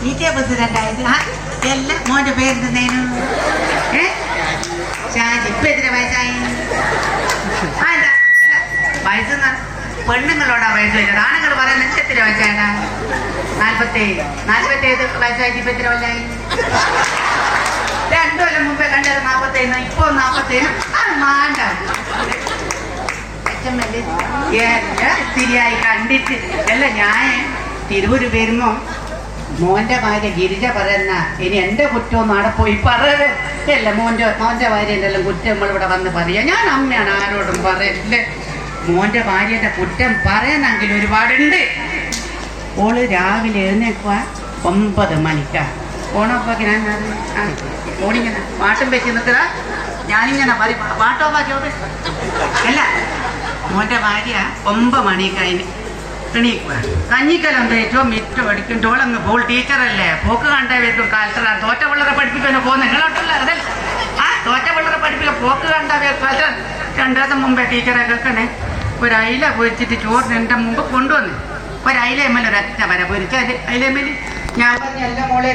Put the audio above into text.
ഈറ്റേ പ്രസിഡന്റായത് എല്ലാം മോന്റെ പേരെന്തേനു ഷാജി. ഇപ്പൊ എത്ര വയസ്സായി? വയസ്സെന്ന പെണ്ണുങ്ങളോടാ വയസ്സ് വരുന്നത്. ആണുങ്ങൾ പറയുന്നത് എത്ര വയസ്സായടാ? 47. 47 വയസ്സായിട്ട് ഇപ്പൊ എത്ര കൊല്ലായി? 2 കൊല്ലം മുമ്പേ കണ്ടത് 47. ഇപ്പൊ 47. മാണ്ട ശരിയായി കണ്ടിട്ട് അല്ല. ഞാൻ തിരുവൂര് വരുമ്പോ മോന്റെ ഭാര്യ ഗിരിജ പറയുന്ന ഇനി എന്റെ കുറ്റമൊന്നും അവിടെ പോയി പറയല്ല. മോന്റെ ഭാര്യൻ്റെ എല്ലാം കുറ്റം നമ്മളിവിടെ വന്ന് പറയാ. ഞാൻ അമ്മയാണ്, ആരോടും പറയല്ലേ. മോന്റെ ഭാര്യന്റെ കുറ്റം പറയാനെങ്കിൽ ഒരുപാടുണ്ട്. ഓള് രാവിലെ എഴുന്നേക്കുക 9 മണിക്കാ. ഓണോപ്പാക്കി ഞാൻ ഓണിങ്ങനെ പാട്ടും വെച്ച് നിൽക്കുക. ഞാനിങ്ങനെ പറയും പാട്ടോപ്പാക്കി അല്ല. മോന്റെ ഭാര്യ 9 മണിക്കതിന് എണീക്കുക. കഞ്ഞിക്കലം തേച്ചോ മിറ്റോ അടിക്കും. ടോളങ്ങ് പോൾ ടീച്ചറല്ലേ, പോക്ക് കണ്ടേ വെക്കും. കാലത്തറ തോറ്റ പിള്ളേരെ പഠിപ്പിക്കാൻ പോകും. നിങ്ങളോട്ടുള്ള അതല്ല തോറ്റ പിള്ളേരെ പഠിപ്പിക്കാൻ പോക്ക് കണ്ടാ കാലത്ത് 2 ദിവസം മുമ്പേ ടീച്ചറെ കേൾക്കണേ ഒരു അയില പൊരിച്ചിട്ട് ചോറിന് എൻ്റെ മുമ്പ് കൊണ്ടുവന്ന് ഒരു അയിലമ്മൽ ഒരൊറ്റ വര പൊരിച്ച അയിലമ്മൽ ഞാൻ പറഞ്ഞ എല്ലാ മോളെ